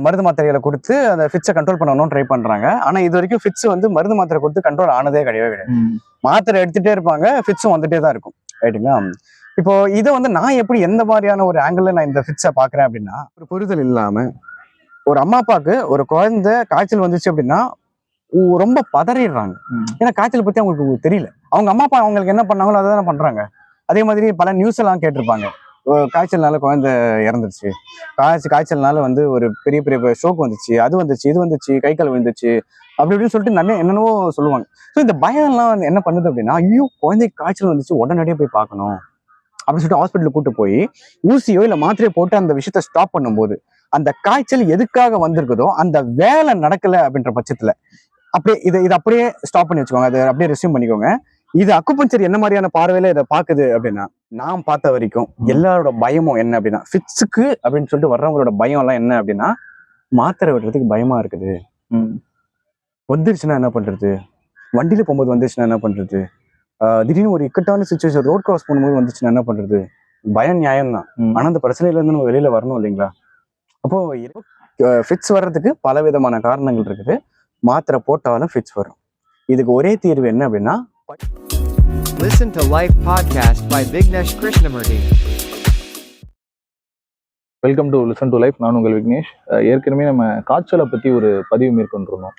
மருந்து மாத்திரைகளை கொடுத்து அந்த ஃபிட்ஸை கண்ட்ரோல் பண்ணணும்னு ட்ரை பண்றாங்க. ஆனா இது வரைக்கும் ஃபிட்ஸ் வந்து மருந்து மாத்திரை கொடுத்து கண்ட்ரோல் ஆனதே கிடையாது. மாத்திரை எடுத்துட்டே இருப்பாங்க, ஃபிட்ஸும் வந்துட்டே தான் இருக்கும். ரைட்டுங்களா? இப்போ இதை வந்து நான் எப்படி எந்த மாதிரியான ஒரு ஆங்கிள் நான் இந்த ஃபிட்ஸை பாக்குறேன் அப்படின்னா, ஒரு புரிதல் இல்லாம ஒரு அம்மா அப்பாவுக்கு ஒரு குழந்தை காய்ச்சல் வந்துச்சு அப்படின்னா ரொம்ப பதறிடுறாங்க. ஏன்னா காய்ச்சல் பத்தி அவங்களுக்கு தெரியல. அவங்க அம்மா அப்பா அவங்களுக்கு என்ன பண்ணாங்களோ அதை தானே பண்றாங்க. அதே மாதிரி பல நியூஸ் எல்லாம் கேட்டிருப்பாங்க. காய்ச்சல்னால குழந்தை இறந்துருச்சு, காய்ச்சல்னால வந்து ஒரு பெரிய பெரிய ஸ்ட்ரோக் வந்துச்சு, அது வந்துச்சு, இது வந்துச்சு, கை கால் விழுந்துச்சு, அப்படி இப்படின்னு சொல்லிட்டு நிறைய என்னென்னவோ சொல்லுவாங்க. ஸோ இந்த பயம் எல்லாம் வந்து என்ன பண்ணுது அப்படின்னா, ஐயோ குழந்தைக்கு காய்ச்சல் வந்துச்சு, உடனடியே போய் பார்க்கணும் அப்படின்னு சொல்லிட்டு ஹாஸ்பிட்டலுக்கு கூட்டு போய் ஊசியோ இல்லை மாத்திரையோ போட்டு அந்த விஷயத்த ஸ்டாப் பண்ணும்போது அந்த காய்ச்சல் எதுக்காக வந்திருக்குதோ அந்த வேலை நடக்கல அப்படின்ற பட்சத்துல அப்படியே இதை அப்படியே ஸ்டாப் பண்ணி வச்சுக்கோங்க. அதை அப்படியே ரெஸ்யூம் பண்ணிக்கோங்க. இது அக்குபஞ்சர் என்ன மாதிரியான பார்வையில இதை பாக்குது அப்படின்னா, நான் பார்த்த வரைக்கும் எல்லாரோட பயமும் என்ன அப்படின்னா, ஃபிட்ஸுக்கு அப்படின்னு சொல்லிட்டு வர்றவங்களோட பயம் எல்லாம் என்ன அப்படின்னா, மாத்திரை விடுறதுக்கு பயமா இருக்குது. வந்துருச்சுன்னா என்ன பண்றது, வண்டியில போகும்போது வந்துருச்சுன்னா என்ன பண்றது, திடீர்னு ஒரு இக்கட்டான சுச்சுவேஷன் ரோட் கிராஸ் பண்ணும்போது வந்துச்சுன்னா என்ன பண்றது. பயம் நியாயம் தான், ஆனா அந்த பிரச்சனையில இருந்து நம்ம வெளியில வரணும் இல்லைங்களா? அப்போ ஃபிட்ஸ் வர்றதுக்கு பல விதமான காரணங்கள் இருக்குது. மாத்திரை போட்டாலும் ஃபிட்ஸ் வரும். இதுக்கு ஒரே தீர்வு என்ன அப்படின்னா, Listen to Life Podcast by Vignesh Krishnamurthy. Welcome to listen to life. நான் உங்கள் விக்னேஷ். ஏற்கனவே நம்ம காய்ச்சலை பற்றி ஒரு பதிவு மேற்கொண்டிருந்தோம்.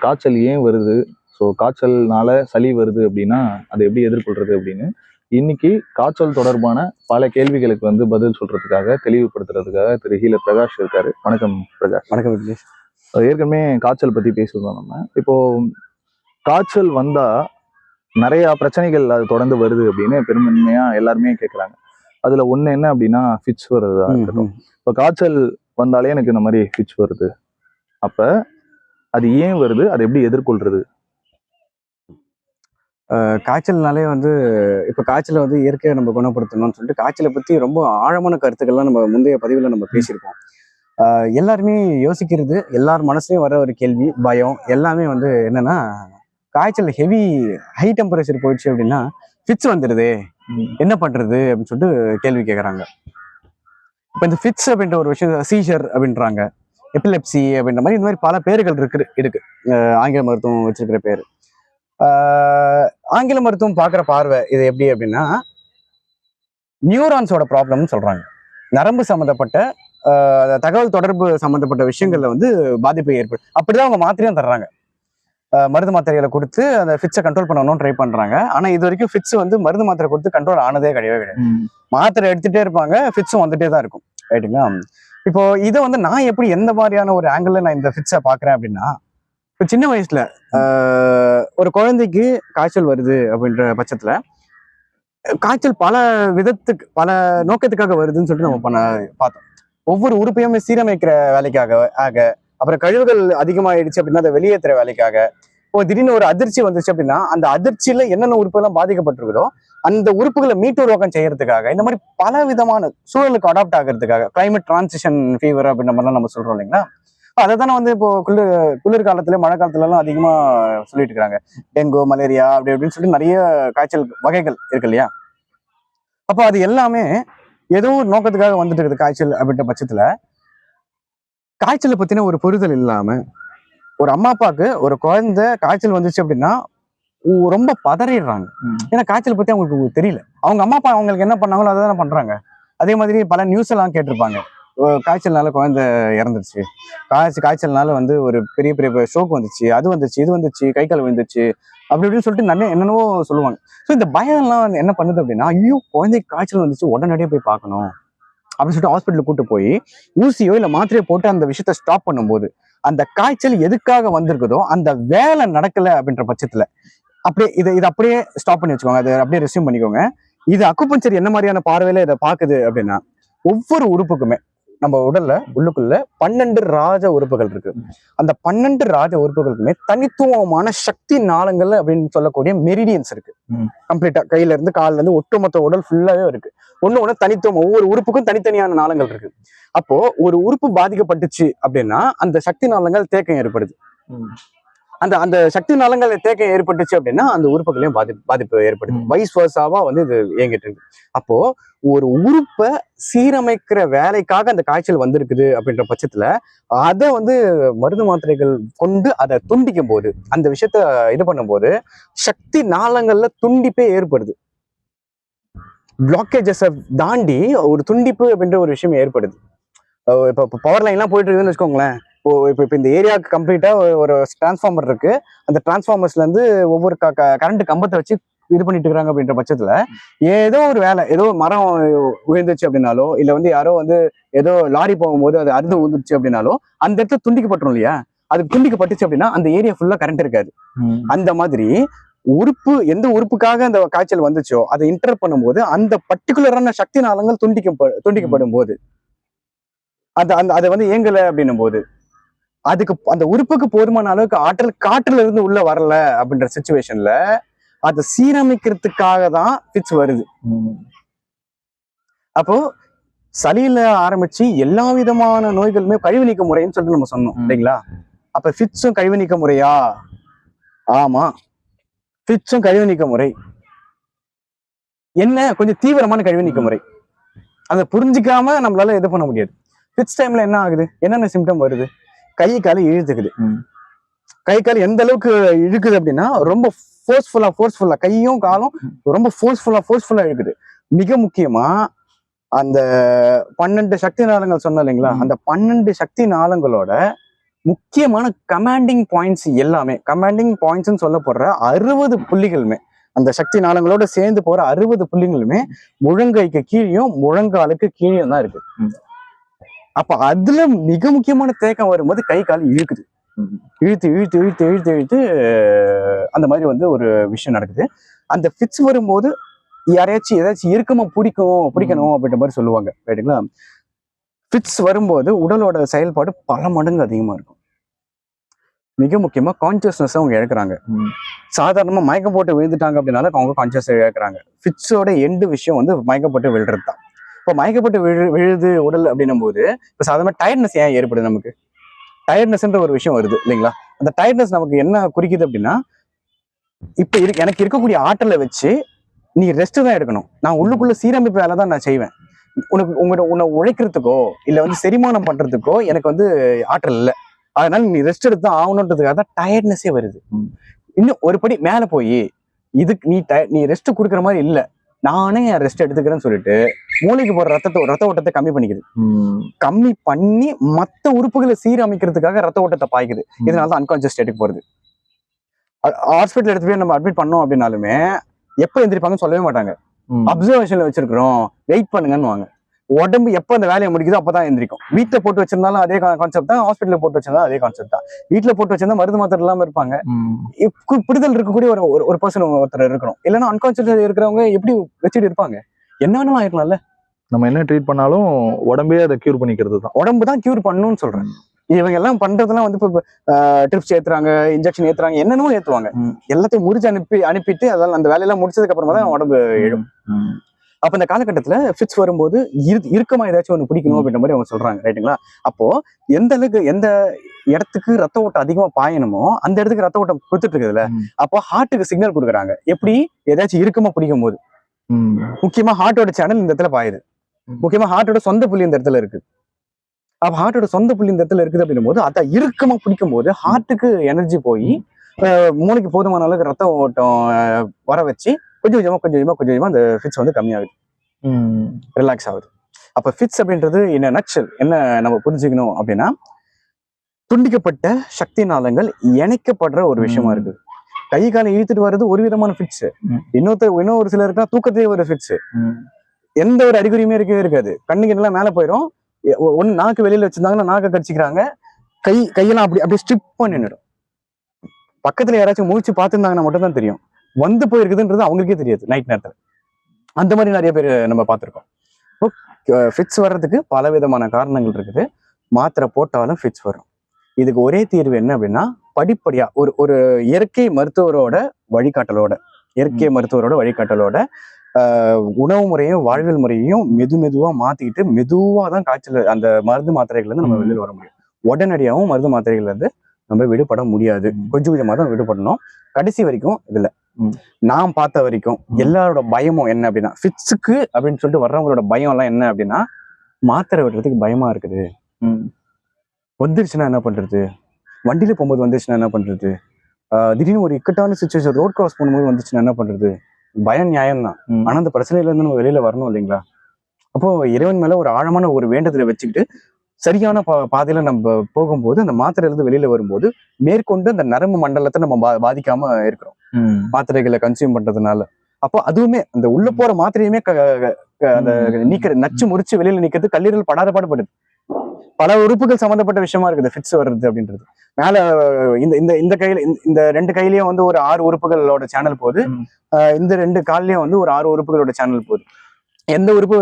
காய்ச்சல் ஏன் வருது, ஸோ காய்ச்சல்னால சளி வருது அப்படின்னா அதை எப்படி எதிர்கொள்றது அப்படின்னு. இன்னைக்கு காய்ச்சல் தொடர்பான பல கேள்விகளுக்கு வந்து பதில் சொல்றதுக்காக, தெளிவுபடுத்துறதுக்காக திரு ஹீலர் பிரகாஷ் இருக்காரு. வணக்கம் பிரகாஷ். வணக்கம் விக்னேஷ். ஏற்கனவே காய்ச்சல் பற்றி பேசியிருந்தோம். நம்ம இப்போ காய்ச்சல் வந்தா நிறைய பிரச்சனைகள் அது தொடர்ந்து வருது அப்படின்னு பெரும்பான்மையா எல்லாருமே கேட்குறாங்க. அதுல ஒண்ணு என்ன அப்படின்னா ஃபிட்ஸ் வருதா இருக்கட்டும். இப்போ காய்ச்சல் வந்தாலே எனக்கு இந்த மாதிரி ஃபிட்ஸ் வருது, அப்ப அது ஏன் வருது, அதை எப்படி எதிர்கொள்றது? காய்ச்சல்னாலே வந்து இப்போ காய்ச்சலை வந்து இயற்கையை நம்ம குணப்படுத்தணும்னு சொல்லிட்டு காய்ச்சலை பத்தி ரொம்ப ஆழமான கருத்துக்கள்லாம் நம்ம முந்தைய பதிவுல நம்ம பேசியிருக்கோம். எல்லாருமே யோசிக்கிறது, எல்லார் மனசுலயும் வர ஒரு கேள்வி, பயம் எல்லாமே வந்து என்னன்னா, காய்ச்சல் ஹை டெம்பரேச்சர் போயிடுச்சு அப்படின்னா ஃபிட்ஸ் வந்துடுது, என்ன பண்றது அப்படின்னு சொல்லிட்டு கேள்வி கேட்கறாங்க. இப்போ இந்த ஃபிட்ஸ் அப்படின்ற ஒரு விஷயம், சீஷர் அப்படின்றாங்க, எபிலெப்சி அப்படின்ற மாதிரி இந்த மாதிரி பல பேர்கள் இருக்கு. ஆங்கில மருத்துவம் வச்சிருக்கிற பேரு. ஆங்கில மருத்துவம் பார்க்குற பார்வை இது எப்படி அப்படின்னா, நியூரான்ஸோட ப்ராப்ளம்னு சொல்றாங்க. நரம்பு சம்மந்தப்பட்ட தகவல் தொடர்பு சம்மந்தப்பட்ட விஷயங்கள்ல வந்து பாதிப்பு ஏற்படும். அப்படிதான் அவங்க மாத்திரையும் தர்றாங்க. மருந்து மாத்திரைகளை கொடுத்து அந்த ஃபிட்ஸை கண்ட்ரோல் பண்ணணும்னு ட்ரை பண்றாங்க. ஆனா இது வரைக்கும் ஃபிட்ஸ் வந்து மருந்து மாத்திரை கொடுத்து கண்ட்ரோல் ஆனதே கிடையாது. மாத்திரை எடுத்துட்டே இருப்பாங்க, ஃபிட்ஸும் வந்துட்டே தான் இருக்கும். ரைட்டுங்களா? இப்போ இதை வந்து நான் எப்படி எந்த மாதிரியான ஒரு ஆங்கிள் நான் இந்த ஃபிட்ஸை பாக்குறேன் அப்படின்னா, இப்போ சின்ன வயசுல ஒரு குழந்தைக்கு காய்ச்சல் வருது அப்படின்ற பட்சத்துல, காய்ச்சல் பல விதத்துக்கு பல நோக்கத்துக்காக வருதுன்னு சொல்லிட்டு நம்ம பார்த்தோம். ஒவ்வொரு உறுப்பையுமே சீரமைக்கிற வேலைக்காக அப்புறம் கழிவுகள் அதிகமாயிடுச்சு அப்படின்னா அதை வெளியேற்றுற வேலைக்காக, இப்போ திடீர்னு ஒரு அதிர்ச்சி வந்துச்சு அப்படின்னா அந்த அதிர்ச்சியில என்னென்ன உறுப்புகள்லாம் பாதிக்கப்பட்டிருக்குதோ அந்த உறுப்புகளை மீட்டுருவாக்கம் செய்யறதுக்காக, இந்த மாதிரி பல விதமான சூழலுக்கு அடாப்ட் ஆகிறதுக்காக, கிளைமேட் டிரான்சிஷன் ஃபீவர் அப்படின்ற மாதிரிலாம் நம்ம சொல்றோம் இல்லைங்களா? அதை தானே வந்து இப்போ குளிர்காலத்துல மழை காலத்துல எல்லாம் அதிகமா சொல்லிட்டு இருக்காங்க. டெங்கு, மலேரியா அப்படி அப்படின்னு சொல்லிட்டு நிறைய காய்ச்சல் வகைகள் இருக்கு இல்லையா? அப்போ அது எல்லாமே ஏதோ ஒரு நோக்கத்துக்காக வந்துட்டு இருக்குது. காய்ச்சல் அப்படின்ற பட்சத்துல காய்ச்சலை பத்தின ஒரு புரிதல் இல்லாம ஒரு அம்மா அப்பாவுக்கு ஒரு குழந்தை காய்ச்சல் வந்துச்சு அப்படின்னா ரொம்ப பதறிடுறாங்க. ஏன்னா காய்ச்சல் பத்தி அவங்களுக்கு தெரியல. அவங்க அம்மா அப்பா அவங்களுக்கு என்ன பண்ணாங்களோ அதை தானே பண்றாங்க. அதே மாதிரி பல நியூஸ் எல்லாம் கேட்டிருப்பாங்க. காய்ச்சல்னால குழந்தை இறந்துருச்சு, காய்ச்சல்னால வந்து ஒரு பெரிய பெரிய ஸ்ட்ரோக் வந்துச்சு, அது வந்துச்சு, இது வந்துச்சு, கை கால் விழுந்துச்சு, அப்படி இப்படின்னு சொல்லிட்டு நிறைய என்னென்னவோ சொல்லுவாங்க. ஸோ இந்த பயம் எல்லாம் வந்து என்ன பண்ணுது அப்படின்னா, ஐயோ குழந்தைக்கு காய்ச்சல் வந்துச்சு, உடனடியே போய் பார்க்கணும் அப்படின்னு சொல்லிட்டு ஹாஸ்பிட்டலுக்கு கூட்டு போய் ஊசியோ இல்லை மாத்திரையோ போட்டு அந்த விஷயத்த ஸ்டாப் பண்ணும்போது அந்த காய்ச்சல் எதுக்காக வந்திருக்குதோ அந்த வேலை நடக்கல அப்படின்ற பட்சத்துல அப்படியே இதை அப்படியே ஸ்டாப் பண்ணி வச்சுக்கோங்க. அதை அப்படியே ரெஸ்யூம் பண்ணிக்கோங்க. இது அக்குபஞ்சர் என்ன மாதிரியான பார்வையில இதை பாக்குது அப்படின்னா, ஒவ்வொரு உறுப்புக்குமே நம்ம உடல்ல உள்ளுக்குள்ள 12 ராஜ உறுப்புகள் இருக்கு. அந்த 12 ராஜ உறுப்புகளுக்குமே தனித்துவமான சக்தி நாளங்கள் அப்படின்னு சொல்லக்கூடிய மெரிடியன்ஸ் இருக்கு. கம்ப்ளீட்டா கையில இருந்து கால்ல இருந்து ஒட்டுமொத்த உடல் ஃபுல்லாவே இருக்கு. ஒண்ணு தனித்துவம், ஒவ்வொரு உறுப்புக்கும் தனித்தனியான நாளங்கள் இருக்கு. அப்போ ஒரு உறுப்பு பாதிக்கப்பட்டுச்சு அப்படின்னா அந்த சக்தி நாளங்கள் தேக்கம் ஏற்படுது. அந்த அந்த சக்தி நலங்கள் தேக்கம் ஏற்பட்டுச்சு அப்படின்னா அந்த உறுப்புகளையும் பாதிப்பு ஏற்படுது. வைஸ் வர்சாவா வந்து இது இயங்கிட்டு இருக்கு. அப்போ ஒரு உறுப்பை சீரமைக்கிற வேலைக்காக அந்த காய்ச்சல் வந்திருக்குது அப்படின்ற பட்சத்துல அதை வந்து மருந்து மாத்திரைகள் கொண்டு அதை துண்டிக்கும் போது, அந்த விஷயத்த இது பண்ணும்போது சக்தி நாளங்கள்ல துண்டிப்பே ஏற்படுது. பிளாக்கேஜஸை தாண்டி ஒரு துண்டிப்பு அப்படின்ற ஒரு விஷயம் ஏற்படுது. இப்போ பவர் லைன்லாம் போயிட்டு இருக்குதுன்னு வச்சுக்கோங்களேன். இப்போ இந்த ஏரியாவுக்கு கம்ப்ளீட்டா ஒரு டிரான்ஸ்ஃபார்மர் இருக்கு. அந்த டிரான்ஸ்ஃபார்மர்ஸ்ல இருந்து ஒவ்வொரு கரண்ட் கம்பத்தை வச்சு இது பண்ணிட்டு இருக்காங்க அப்படின்ற பட்சத்துல ஏதோ ஒரு வேலை, ஏதோ மரம் விழுந்துச்சு அப்படின்னாலோ, இல்ல வந்து யாரோ வந்து ஏதோ லாரி போகும்போது அது அறுந்து விழுந்துச்சு அப்படின்னாலோ அந்த இடத்துல துண்டிக்கப்பட்டுரும் இல்லையா? அது துண்டிக்கப்பட்டுச்சு அப்படின்னா அந்த ஏரியா ஃபுல்லா கரண்ட் இருக்காது. அந்த மாதிரி எந்த உறுப்புக்காக அந்த காய்ச்சல் வந்துச்சோ அதை இன்டர் பண்ணும்போது அந்த பர்டிகுலரான சக்தி நாளங்கள் துண்டிக்கப்படும் போது அதை வந்து இயங்கல அப்படின்னும் போது அதுக்கு அந்த உறுப்புக்கு போதுமான அளவுக்கு ஆற்றல் காற்றுல இருந்து உள்ள வரல அப்படின்ற சிச்சுவேஷன்ல அதை சீரமைக்கிறதுக்காக தான் ஃபிட்ஸ் வருது. அப்போ சளியில ஆரம்பிச்சு எல்லா விதமான நோய்களுமே கழிவு நீக்க முறைன்னு சொல்லிட்டு நம்ம சொன்னோம் இல்லைங்களா? அப்ப ஃபிட்ஸும் கழிவு நீக்க முறையா? ஆமா, ஃபிட்ஸும் கழிவு நீக்க முறை. என்ன கொஞ்சம் தீவிரமான கழிவு நீக்க முறை. அதை புரிஞ்சிக்காம நம்மளால இது பண்ண முடியாது. ஃபிட்ஸ் டைம்ல என்ன ஆகுது? என்னென்ன சிம்டம் வருது? கை கால் இழுத்துக்குது. கை கால் எந்த அளவுக்கு இழுக்குது அப்படின்னா ரொம்ப ஃபோர்ஸ்ஃபுல்லா கையும் காலும் ரொம்ப ஃபோர்ஸ்ஃபுல்லா இழுக்குது. மிக முக்கியமா அந்த 12 சக்தி நாளங்கள் சொன்ன இல்லைங்களா? அந்த 12 சக்தி நாளங்களோட முக்கியமான கமாண்டிங் பாயிண்ட்ஸ் எல்லாமே, கமாண்டிங் பாயிண்ட்ஸ் சொல்லப்படுற 60 புள்ளிகளுமே, அந்த சக்தி நாளங்களோட சேர்ந்து போற 60 புள்ளிகளுமே முழங்கைக்கு கீழேயும் முழங்காலுக்கு கீழேயும் தான் இருக்கு. அப்ப அதுல மிக முக்கியமான தேக்கம் வரும்போது கை கால் இழுக்குது. இழுத்து அந்த மாதிரி வந்து ஒரு விஷயம் நடக்குது. அந்த ஃபிட்ஸ் வரும்போது ஏதாச்சும் இறுக்கமா பிடிக்கணும் அப்படின்ற மாதிரி சொல்லுவாங்க, ரைட்டுங்களா? ஃபிட்ஸ் வரும்போது உடலோட செயல்பாடு பல மடங்கு அதிகமா இருக்கும். மிக முக்கியமா கான்சியஸ்னஸ் அவங்க இழக்கிறாங்க. சாதாரணமா மயக்கம் போட்டு விழுந்துட்டாங்க அப்படின்னால அவங்க கான்சியஸ் இழக்கிறாங்க. ஃபிட்ஸோட எண்டு விஷயம் வந்து மயக்கம் போட்டு விழுறது தான். இப்போ மயக்கப்பட்டு விழுது உடல் அப்படின்னும் போது இப்போ சாதாரண டயர்ட்னஸ் ஏன் ஏற்படுது? நமக்கு டயர்ட்னஸ்ன்ற ஒரு விஷயம் வருது இல்லைங்களா? அந்த டயர்ட்னஸ் நமக்கு என்ன குறிக்குது அப்படின்னா, இப்ப எனக்கு இருக்கக்கூடிய ஆற்றலை வச்சு நீ ரெஸ்ட் தான் எடுக்கணும். நான் உள்ளுக்குள்ள சீரமைப்பு வேலை தான் நான் செய்வேன். உன்னை உழைக்கிறதுக்கோ இல்ல வந்து செரிமானம் பண்றதுக்கோ எனக்கு வந்து ஆற்றல் இல்லை. அதனால நீ ரெஸ்ட் எடுத்து தான் ஆகணுன்றதுக்காக தான் டயர்ட்னஸே வருது. இன்னும் ஒரு படி மேல போய் இதுக்கு நீ ரெஸ்ட் கொடுக்குற மாதிரி இல்லை, நானே ரெஸ்ட் எடுத்துக்கிறேன்னு சொல்லிட்டு மூளைக்கு போற ரத்த ஓட்டத்தை கம்மி பண்ணிக்குது. கம்மி பண்ணி மத்த உறுப்புகளை சீரமைக்கிறதுக்காக ரத்த ஓட்டத்தை பாய்க்குது. இதனாலதான் அன்கான்சியஸ் ஸ்டேட்டுக்கு போறது. ஹாஸ்பிட்டல் எடுத்து போய் நம்ம அட்மிட் பண்ணோம் அப்படின்னாலுமே எப்ப எந்திரிப்பாங்கன்னு சொல்லவே மாட்டாங்க. அப்சர்வேஷன்ல வச்சிருக்கிறோம், வெயிட் பண்ணுங்கன்னு வாங்க. உடம்பு எப்ப அந்த வேலையை முடிக்குதோ அப்பதான் எந்திரிக்கும். வீட்டுல போட்டு வச்சிருந்தாலும் அதே கான்செப்ட் தான், ஹாஸ்பிட்டல்ல போட்டு வச்சிருந்தாலும் அதே கான்செப்ட் தான். வீட்டுல போட்டு வச்சிருந்தா மருந்து மாத்திரை இல்லாம இருப்பாங்க. புரிதல் இருக்கக்கூடிய ஒரு பர்சன் ஒருத்தர் இருக்கணும். இல்லைன்னா அன்கான்சியஸ் இருக்கிறவங்க எப்படி வச்சுட்டு இருப்பாங்க? என்ன வேணாலும் ஆயிருக்கலாம்ல. நம்ம என்ன ட்ரீட் பண்ணாலும் உடம்பே அதை கியூர் பண்ணிக்கிறது தான். உடம்பு தான் கியூர் பண்ணணும்னு சொல்றேன். இவங்க எல்லாம் பண்றதுலாம் வந்து இப்போ ட்ரிப்ஸ் ஏத்துறாங்க, இன்ஜெக்ஷன் ஏத்துறாங்க, என்னென்னமோ ஏத்துவாங்க. எல்லாத்தையும் முறிச்சு அனுப்பிட்டு அதெல்லாம் அந்த வேலையெல்லாம் முடிச்சதுக்கு அப்புறமா தான் உடம்பு எழும். அப்ப இந்த காலகட்டத்துல ஃபிட்ஸ் வரும்போது இறுக்கமா ஏதாச்சும் ஒண்ணு பிடிக்கணும் அப்படின்ற மாதிரி அவங்க சொல்றாங்க, ரைட்டுங்களா? அப்போ எந்த அளவுக்கு எந்த இடத்துக்கு ரத்த ஓட்டம் அதிகமா பாயணுமோ அந்த இடத்துக்கு ரத்த ஓட்டம் கொடுத்துட்டு இருக்குதுல்ல, அப்போ ஹார்ட்டுக்கு சிக்னல் கொடுக்குறாங்க. எப்படி? ஏதாச்சும் இறுக்கமா பிடிக்கும் போது முக்கியமா ஹார்ட்டோட சேனல் இந்த இடத்துல பாயுது. முக்கியமா ஹார்ட்டோட சொந்த புள்ளி இந்த இடத்துல இருக்கு. அப்ப ஹார்ட்டோட சொந்த புள்ளி இந்த இடத்துல இருக்குது அப்படின்னும் போது அதை இறுக்கமா பிடிக்கும் போது ஹார்ட்டுக்கு எனர்ஜி போய் மூளைக்கு போதுமான அளவுக்கு ரத்த ஓட்டம் வர வச்சு கொஞ்சம் கொஞ்சமா அந்த ஃபிட்ஸ் வந்து கம்மியாகுது, ரிலாக்ஸ் ஆகுது. அப்ப ஃபிட்ஸ் அப்படின்றது என்ன நட்சல் என்ன நம்ம புரிஞ்சுக்கணும் அப்படின்னா, துண்டிக்கப்பட்ட சக்தி நாளங்கள் இணைக்கப்படுற ஒரு விஷயமா இருக்கு. கை காலை இழுத்துட்டு வர்றது ஒரு விதமான ஃபிட்ஸ். இன்னொரு சிலருக்கு தூக்கத்திலே ஒரு ஃபிட்ஸ். எந்த ஒரு அறிகுறியுமே இருக்கவே இருக்காது. கண்ணுக்கு எல்லாம் மேல போயிடும். ஒன்னு நாக்கு வெளியில வச்சிருந்தாங்கன்னா நாக்க கடிச்சிக்கிறாங்க, கையெல்லாம் அப்படியே ஸ்ட்ரிப் பண்ணிடும். பக்கத்துல யாராச்சும் முழிச்சு பார்த்துருந்தாங்கன்னா மட்டும் தான் தெரியும். வந்து போயிருக்குதுன்றது அவங்களுக்கே தெரியாது நைட் நேரத்துல. அந்த மாதிரி நிறைய பேர் நம்ம பார்த்துருக்கோம். ஃபிட்ஸ் வர்றதுக்கு பல விதமான காரணங்கள் இருக்குது. மாத்திரை போட்டாலும் ஃபிட்ஸ் வரும். இதுக்கு ஒரே தீர்வு என்ன அப்படின்னா, படிப்படியா ஒரு இயற்கை மருத்துவரோட வழிகாட்டலோட உணவு முறையும் வாழ்வியல் முறையையும் மெதுவா மாத்திக்கிட்டு மெதுவா தான் காய்ச்சல் அந்த மருந்து மாத்திரைகள்ல இருந்து நம்ம வெளியில் வர முடியும். உடனடியாகவும் மருந்து மாத்திரைகள்ல இருந்து நம்ம விடுபட முடியாது. கொஞ்சம் கொஞ்சமாக தான் விடுபடணும். கடைசி வரைக்கும் இதுல நான் பார்த்த வரைக்கும் எல்லாரோட பயமும் என்ன அப்படின்னா, ஃபிட்ஸுக்கு அப்படின்னு சொல்லிட்டு வர்றவங்களோட பயம் எல்லாம் என்ன அப்படின்னா, மாத்திரை விடுறதுக்கு பயமா இருக்குது. வந்துருச்சுன்னா என்ன பண்றது, வண்டியில போகும்போது வந்துருச்சுன்னா என்ன பண்றது, திடீர்னு ஒரு இக்கட்டான சுச்சுவேஷன் ரோட் கிராஸ் பண்ணும்போது வந்துச்சுன்னா என்ன பண்றது. பயம் நியாயம் தான். ஆனா அந்த பிரச்சனையில இருந்து நம்ம வெளியில வரணும் இல்லைங்களா. அப்போ இறைவன் மேல ஒரு ஆழமான ஒரு வேண்டத்துல வச்சுக்கிட்டு சரியான பாதையில நம்ம போகும்போது அந்த மாத்திரையில இருந்து வெளியில வரும்போது மேற்கொண்டு அந்த நரம்பு மண்டலத்தை நம்ம பாதிக்காம இருக்கிறோம் மாத்திரைகளை கன்சியூம் பண்றதுனால. அப்போ அதுவுமே அந்த உள்ள போற மாத்திரையுமே அந்த நீக்கிற நச்சு முறிச்சு வெளியில நிக்கிறது கல்லீரல் படாத பாடுபடுது. பல உறுப்புகள் சம்பந்தப்பட்ட விஷயமா இருக்குது ஃபிட்ஸ் வர்றது அப்படின்றது. மேல இந்த இந்த இந்த கையில இந்த 2 கையிலயும் வந்து ஒரு 6 உறுப்புகளோட சேனல் போகுது. இந்த 2 கால்லயும் வந்து ஒரு 6 உறுப்புகளோட சேனல் போகுது. எந்த உறுப்பு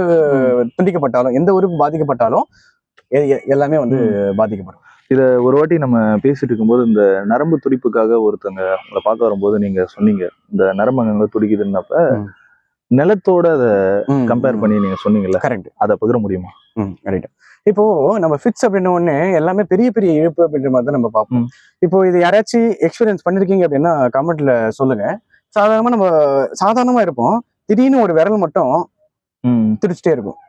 துண்டிக்கப்பட்டாலும் எந்த உறுப்பு பாதிக்கப்பட்டாலும் எல்லாமே வந்து பாதிக்கப்படும். இத ஒரு வாட்டி நம்ம பேசிட்டு இருக்கும்போது இந்த நரம்பு துடிப்புக்காக ஒருத்தங்க உங்களை பார்க்க வரும்போது நீங்க சொன்னீங்க இந்த நரம்பு அங்கங்க துடிக்குதுன்னப்ப நிலத்தோட அதை கம்பேர் பண்ணி நீங்க சொன்னீங்கல்ல. கரெக்ட். அதை பகிர முடியுமா? கரெக்ட். இப்போ நம்ம ஃபிட்ஸ் அப்படின்ன உடனே எல்லாமே பெரிய பெரிய இழப்பு அப்படின்ற மாதிரி தான் நம்ம பார்ப்போம். இப்போ இது யாராச்சும் எக்ஸ்பீரியன்ஸ் பண்ணிருக்கீங்க அப்படின்னா கமெண்ட்ல சொல்லுங்க. நம்ம சாதாரணமா இருப்போம், திடீர்னு ஒரு விரல் மட்டும் துடிச்சிட்டே இருக்கும்.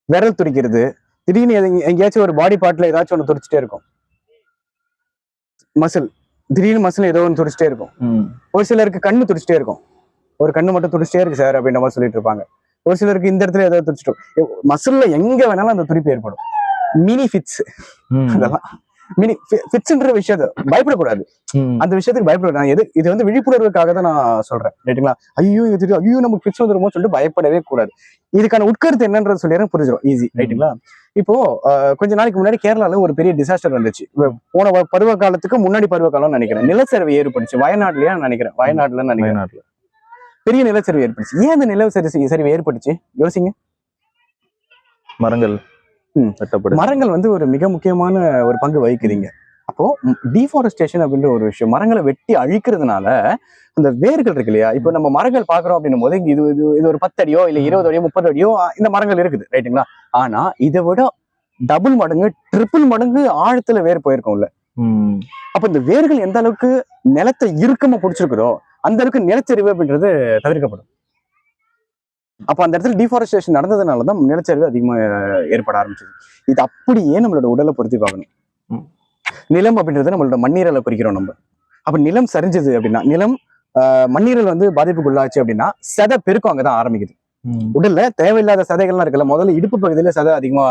விரல் துடிக்கிறது, திடீர்னு எங்கேயாச்சும் ஒரு பாடி பார்ட்ல ஏதாச்சும் ஒன்று துடிச்சிட்டே இருக்கும். மசில் திடீர்னு மசில் ஏதோ ஒன்று துடிச்சிட்டே இருக்கும். ஒரு சிலருக்கு கண்ணு துடிச்சிட்டே இருக்கும். ஒரு கண்ணு மட்டும் துடிச்சிட்டே இருக்கு சார் அப்படின்ற மாதிரி சொல்லிட்டு இருப்பாங்க. ஒரு சிலருக்கு இந்த இடத்துல ஏதோ துடிச்சிட்டோம். மசில்ல எங்க வேணாலும் அந்த துடிப்பு ஏற்படும். மினி ஃபிட்ஸ், அதெல்லாம் மினி ஃபிட்ஸ்ன்ற விஷயத்த பயப்படக்கூடாது. அந்த விஷயத்துக்கு பயப்படக்கூடாது. இது வந்து விழிப்புணர்வுக்காக தான் நான் சொல்றேன், ரைட்டுங்களா. ஐயோ இது ஐயோ நமக்கு ஃபிட்ஸ் வந்துருமோ சொல்லிட்டு பயப்படவே கூடாது. இதுக்கான உட்கருத்து என்னன்றது சொல்லிடுறேன், புரிஞ்சிடும், ஈஸி, ரைட்டுங்களா. இப்போ கொஞ்ச நாளைக்கு முன்னாடி கேரளால ஒரு பெரிய டிசாஸ்டர் வந்துச்சு. போன பருவ காலத்துக்கு முன்னாடி பருவ காலம்னு நினைக்கிறேன். நிலச்சரிவு ஏற்பட்டுச்சு வயநாடுலயா நினைக்கிறேன். வயநாட்டுல பெரிய நிலச்சரிவு ஏற்பட்டுச்சு. ஏன் அந்த நிலச்சரிவு ஏற்பட்டுச்சு யோசிங்க. மரங்கள் வந்து ஒரு மிக முக்கியமான ஒரு பங்கு வகிக்குதுங்க. அப்போ டீஃபாரஸ்டேஷன் அப்படின்ற ஒரு விஷயம், மரங்களை வெட்டி அழிக்கிறதுனால அந்த வேர்கள் இருக்கு இல்லையா. இப்போ நம்ம மரங்கள் பாக்குறோம் அப்படின்னும் போது இது ஒரு 10 அடியோ இல்ல 20 அடியோ 30 அடியோ இந்த மரங்கள் இருக்குது, ரைட்டுங்களா. ஆனா இதை விட டபுள் மடங்கு ட்ரிபிள் மடங்கு ஆழத்துல வேர் போயிருக்கும்ல. அப்ப இந்த வேர்கள் எந்த அளவுக்கு நிலத்தை இறுக்கமா பிடிச்சிருக்குதோ அந்த அளவுக்கு நிலச்சரிவு அப்படின்றது தவிர்க்கப்படும். அப்ப அந்த இடத்துல டீஃபாரஸ்டேஷன் நடந்ததுனாலதான் நிலச்சரிவு அதிகமா ஏற்பட ஆரம்பிச்சது. இது அப்படியே நம்மளோட உடலை பொருத்தி பார்க்கணும். நிலம் அப்படின்றது நம்மளோட மண்ணீரலை குறிக்கிறோம் நம்ம. அப்ப நிலம் சரிஞ்சது அப்படின்னா, நிலம் மண்ணீரல் வந்து பாதிப்புக்குள்ளாச்சு அப்படின்னா சதை பெருக்கம் அங்கதான் ஆரம்பிக்குது. உடல்ல தேவையில்லாத சதைகள்லாம் இருக்குல்ல, முதல்ல இடுப்பு பகுதியில சதை அதிகமா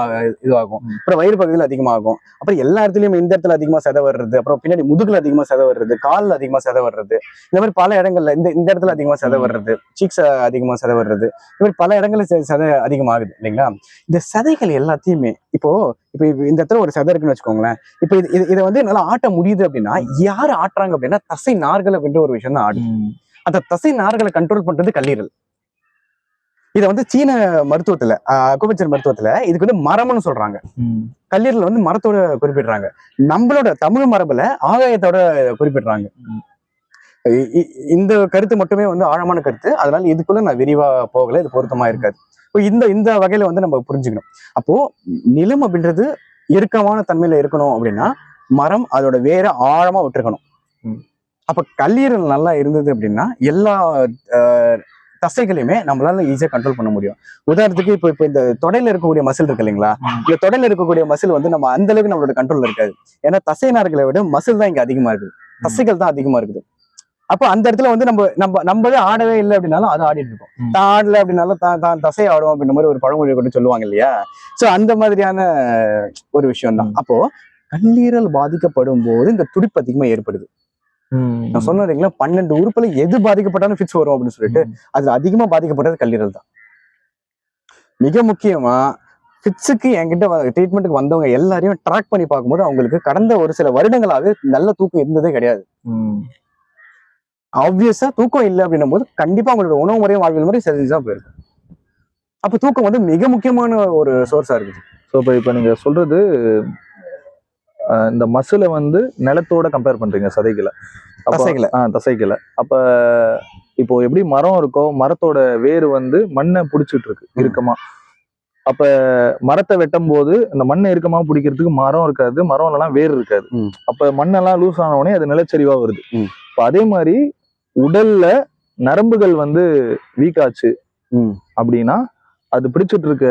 இதுவாகும், அப்புறம் வயிறு பகுதியில அதிகமாகும், அப்புறம் எல்லா இடத்துலயும் இந்த இடத்துல அதிகமா சதை வர்றது, அப்புறம் பின்னாடி முதுகுல அதிகமா சதை வர்றது, காலில் அதிகமா சதை வர்றது, இந்த மாதிரி பல இடங்கள்ல இந்த இடத்துல அதிகமா சதை வர்றது, சீக்ஸ் அதிகமா சதை வர்றது, இந்த மாதிரி பல இடங்கள்ல சதை அதிகமாகுது இல்லைங்களா. இந்த சதைகள் எல்லாத்தையுமே இப்போ இந்த இடத்துல ஒரு சதை இருக்குன்னு வச்சுக்கோங்களேன். இப்போ இதை வந்து நல்லா ஆட்ட முடியுது அப்படின்னா யாரு ஆட்டுறாங்க அப்படின்னா தசை நார்கள் அப்படின்ற ஒரு விஷயம் தான் ஆடுது. அந்த தசை நார்களை கண்ட்ரோல் பண்றது கல்லீரல். இதை வந்து சீன மருத்துவத்துல அக்குபஞ்சர் மருத்துவத்துல இதுக்கு வந்து மரம்னு சொல்றாங்க. கல்லீரல் வந்து மரத்தோட குறிப்பிடுறாங்க. நம்மளோட தமிழ் மரபுல ஆகாயத்தோட குறிப்பிடுறாங்க. இந்த கருத்து மட்டுமே வந்து ஆழமான கருத்து, அதனால இதுக்குள்ள நான் விரிவா போகல, இது பொருத்தமா இருக்காது. இந்த வகையில வந்து நம்ம புரிஞ்சுக்கணும். அப்போ நிலம் அப்படின்றது இறுக்கமான தன்மையில இருக்கணும் அப்படின்னா மரம் அதோட வேற ஆழமா விட்டுருக்கணும். அப்ப கல்லீரல் நல்லா இருந்தது அப்படின்னா எல்லா தசைகளையுமே நம்மளால ஈஸியா கண்ட்ரோல் பண்ண முடியும். உதாரணத்துக்கு இப்போ இந்த தொடையில இருக்கக்கூடிய மசில் இருக்கு இல்லைங்களா, இந்த தொடையில இருக்கக்கூடிய மசில் வந்து நம்ம அந்த அளவுக்கு நம்மளோட கண்ட்ரோல்ல இருக்காது. ஏன்னா தசை நார்களை விட மசில் தான் இங்க அதிகமா இருக்குது, தசைகள் தான் அதிகமா இருக்குது. அப்போ அந்த இடத்துல வந்து நம்மளே ஆடவே இல்லை அப்படின்னாலும் அதை ஆடிட்டு இருக்கோம். தான் ஆடல அப்படின்னாலும் தான் தசை ஆடும் அப்படின்ற மாதிரி ஒரு பழமொழி கூட சொல்லுவாங்க இல்லையா. சோ அந்த மாதிரியான ஒரு விஷயம் தான். அப்போ கல்லீரல் பாதிக்கப்படும் போது இந்த துடிப்பு அதிகமா ஏற்படுது. நான் சொன்னீங்களா 12 உறுப்புல எது பாதிக்கப்பட்டாலும் ஃபிட்ஸ் வரும் அப்படின்னு சொல்லிட்டு, அதுல அதிகமா பாதிக்கப்பட்டது கல்லீரல் தான். மிக முக்கியமா ஃபிட்ஸுக்கு என்கிட்ட ட்ரீட்மெண்ட்டுக்கு வந்தவங்க எல்லாரையும் ட்ராக் பண்ணி பார்க்கும்போது அவங்களுக்கு கடந்த ஒரு சில வருடங்களாவே நல்ல தூக்கம் இருந்ததே கிடையாது. ஆப்வியஸா தூக்கம் இல்லை அப்படின்னும் போது கண்டிப்பா அவங்களோட உணவு முறையும் வாழ்வியல் முறை சரிஞ்சுதான் போயிருக்கும். அப்ப தூக்கம் வந்து மிக முக்கியமான ஒரு சோர்ஸா இருக்குது. ஸோ இப்போ நீங்க சொல்றது இந்த மசிலை வந்து நிலத்தோட கம்பேர் பண்றீங்க, தசைகளை. அப்ப இப்போ எப்படி மரம் இருக்கோ, மரத்தோட வேறு வந்து மண்ணை பிடிச்சிட்டு இருக்கு இறுக்கமா. அப்ப மரத்தை வெட்டும் போது அந்த மண்ணை இறுக்கமா பிடிக்கிறதுக்கு மரம் இருக்காது, மரம் இல்லைன்னா வேர் இருக்காது. அப்ப மண்ணெல்லாம் லூஸ் ஆன உடனே அது நிலச்சரிவா வருது. இப்ப அதே மாதிரி உடல்ல நரம்புகள் வந்து வீக் ஆச்சு அப்படின்னா அது பிடிச்சிட்டு இருக்க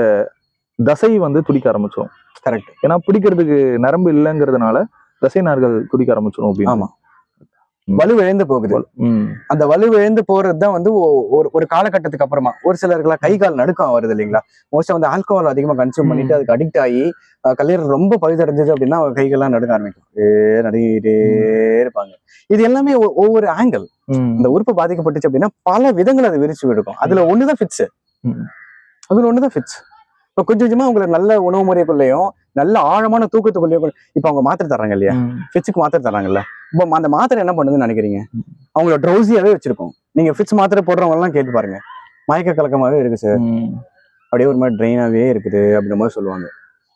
தசை வந்து துடிக்க ஆரம்பிச்சிடும். கரெக்ட். ஏன்னா பிடிக்கிறதுக்கு நரம்பு இல்லைங்கிறதுனால தசை நார்கள் துடிக்க ஆரம்பிச்சிடும் அப்படின்னு. ஆமா, வலு இழந்து போகுது. அந்த வலு இழந்து போறதுதான் வந்து ஒரு காலகட்டத்துக்கு அப்புறமா ஒரு சிலருக்குலாம் கை கால் நடுக்கம் வருது இல்லைங்களா. மோஸ்டா வந்து ஆல்கோஹால் அதிகமா கன்சியூம் பண்ணிட்டு அதுக்கு அடிக்ட் ஆகி கல்லீரல் ரொம்ப பழுதடைஞ்சது அப்படின்னா கைகள்லாம் நடுக்க ஆரம்பிக்கும். நடுங்கிட்டே இருப்பாங்க. இது எல்லாமே ஒவ்வொரு ஆங்கிள். இந்த உறுப்பு பாதிக்கப்பட்டுச்சு அப்படின்னா பல விதங்கள் அது விரிச்சு விடுக்கும். அதுல ஒண்ணுதான் ஃபிட்ஸ். அதுல ஒண்ணுதான் ஃபிட்ஸ். இப்ப கொஞ்சம் கொஞ்சமா உங்களுக்கு நல்ல உணவு முறைக்குள்ளேயும் நல்ல ஆழமான தூக்கத்துக்குள்ளேயும் இப்ப அவங்க மாத்திரை தர்றாங்க இல்லையா, ஃபிட்ஸுக்கு மாத்திரை தர்றாங்கல்ல. இப்போ அந்த மாத்திரை என்ன பண்ணுதுன்னு நினைக்கிறீங்க? அவங்கள ட்ரௌசியாவே வச்சிருக்கோம். நீங்க ஃபிட்ஸ் மாத்திரை போடுறவங்க எல்லாம் கேட்டு பாருங்க, மயக்க கலக்கமாவே இருக்கு சார், அப்படியே ஒரு மாதிரி ட்ரெயினாவே இருக்குது அப்படின்ற மாதிரி சொல்லுவாங்க.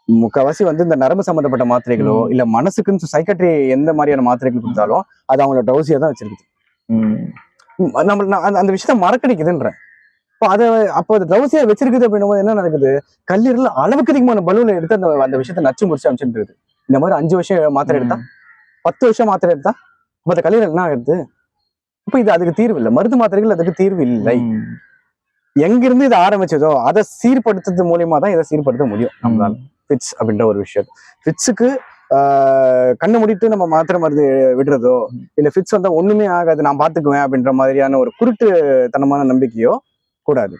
முக்கால்வாசி வந்து இந்த நரம்பு சம்பந்தப்பட்ட மாத்திரைகளோ இல்ல மனசுக்குன்னு சைக்கட்ரி எந்த மாதிரியான மாத்திரைகள் கொடுத்தாலும் அது அவங்களோட ட்ரௌசியா தான் வச்சிருக்குது. நம்ம அந்த விஷயத்த மறக்கடிக்குதுன்ற. இப்போ அதை அப்போ அது ட்ரௌசியா வச்சிருக்குது அப்படின்னும் போது என்ன நடக்குது, கல்லீரல் அளவுக்கு அதிகமான பலூல எடுத்து அந்த விஷயத்த நச்சு முடிச்சு அமைச்சுட்டு இருக்குது. இந்த மாதிரி 5 வருஷம் மாத்திரை எடுத்தா 10 வருஷம் மாத்திரை எடுத்தா அப்ப அந்த கல்லீரல் என்ன ஆகுது? இப்ப இது அதுக்கு தீர்வு இல்லை. மருந்து மாத்திரைகள் அதுக்கு தீர்வு இல்லை. எங்கிருந்து இது ஆரம்பிச்சதோ அதை சீர்படுத்துறது மூலியமா தான் இதை சீர்படுத்த முடியும் நம்மளால. ஃபிட்ஸ் அப்படின்ற ஒரு விஷயம், ஃபிட்ஸுக்கு கண்ணு மூடிட்டு நம்ம மாத்திரை மருந்து விடுறதோ இல்ல ஃபிட்ஸ் வந்தா ஒண்ணுமே ஆகாது நான் பாத்துக்குவேன் அப்படின்ற மாதிரியான ஒரு குருட்டு தனமான நம்பிக்கையோ கூடாது.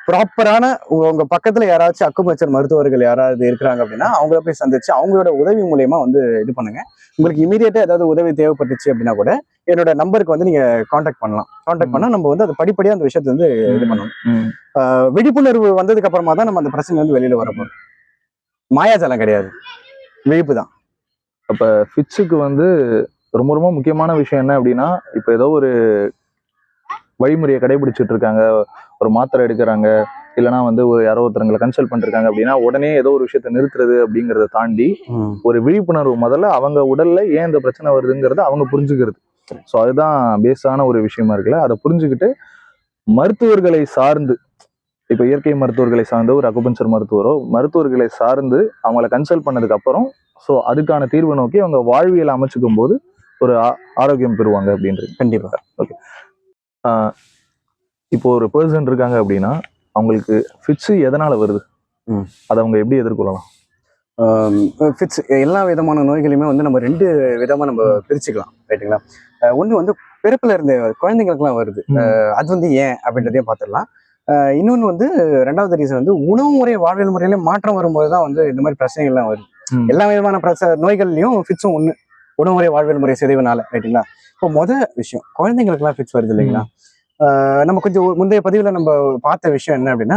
ப்ராப்பரான உங்க பக்கத்துல யாராச்சும் அக்குபஞ்சர் மருத்துவர்கள் யாராவது இருக்கிறாங்க அப்படின்னா அவங்கள போய் சந்திச்சு அவங்களோட உதவி மூலியமா வந்து இது பண்ணுங்க. உங்களுக்கு இமீடியட்டா ஏதாவது உதவி தேவைப்பட்டுச்சு அப்படின்னா கூட என்னோட நம்பருக்கு வந்து நீங்க கான்டாக்ட் பண்ணலாம். கான்டாக்ட் பண்ணா நம்ம வந்து அது படிப்படியா அந்த விஷயத்த வந்து இது பண்ணணும். விழிப்புணர்வு வந்ததுக்கு அப்புறமா தான் நம்ம அந்த பிரச்சனை வந்து வெளியில வர போறோம். மாயாஜாலம் கிடையாது, விழிப்பு தான். அப்ப ஃபிட்ஸுக்கு வந்து ரொம்ப ரொம்ப முக்கியமான விஷயம் என்ன அப்படின்னா, இப்ப ஏதோ ஒரு வழிமுறையை கடைபிடிச்சிட்டு இருக்காங்க, ஒரு மாத்திரை எடுக்கிறாங்க, இல்லைன்னா வந்து யாரோ ஒருத்தரங்களை கன்சல்ட் பண்ணிருக்காங்க அப்படின்னா உடனே ஏதோ ஒரு விஷயத்த நிறுத்துறது அப்படிங்கிறத தாண்டி ஒரு விழிப்புணர்வு முதல்ல அவங்க உடல்ல ஏன் இந்த பிரச்சனை வருதுங்கிறத அவங்க புரிஞ்சுக்கிறது. ஸோ அதுதான் பேஸான ஒரு விஷயமா இருக்குல்ல. அதை புரிஞ்சுக்கிட்டு மருத்துவர்களை சார்ந்து, இப்போ இயற்கை மருத்துவர்களை சார்ந்து ஒரு அக்குபஞ்சர் மருத்துவர்களை சார்ந்து அவங்கள கன்சல்ட் பண்ணதுக்கு அப்புறம் ஸோ அதுக்கான தீர்வு நோக்கி அவங்க வாழ்வியல் அமைச்சுக்கும் போது ஒரு ஆரோக்கியம் பெறுவாங்க அப்படின்றது. கண்டிப்பா. ஓகே. இப்போ ஒரு பர்சன் இருக்காங்க அப்படின்னா அவங்களுக்கு ஃபிட்ஸ் எதனால வருது, அதை அவங்க எப்படி எதிர்கொள்ளலாம்? ஃபிட்ஸ் எல்லா விதமான நோய்களையுமே வந்து நம்ம 2 விதமா நம்ம பிரிச்சுக்கலாம், ரைட்டுங்களா. ஒண்ணு வந்து பிறப்புல இருந்த குழந்தைங்களுக்குலாம் வருது, அது வந்து ஏன் அப்படின்றதையும் பார்த்துடலாம். இன்னொன்னு வந்து 2வது ரீசன் வந்து உணவு முறை வாழ்வியல் முறையில மாற்றம் வரும்போது தான் வந்து இந்த மாதிரி பிரச்சனைகள்லாம் வருது. எல்லா விதமான நோய்கள்லையும் ஃபிட்ஸும் ஒண்ணு, உணவு முறை வாழ்வியல் முறை சிதைவுனால, ரைட்டுங்களா. இப்போ விஷயம் குழந்தைங்களுக்குலாம் ஃபிட்ஸ் வருது இல்லைங்களா. நம்ம கொஞ்சம் முந்தைய பதிவுல நம்ம பார்த்த விஷயம் என்ன அப்படின்னா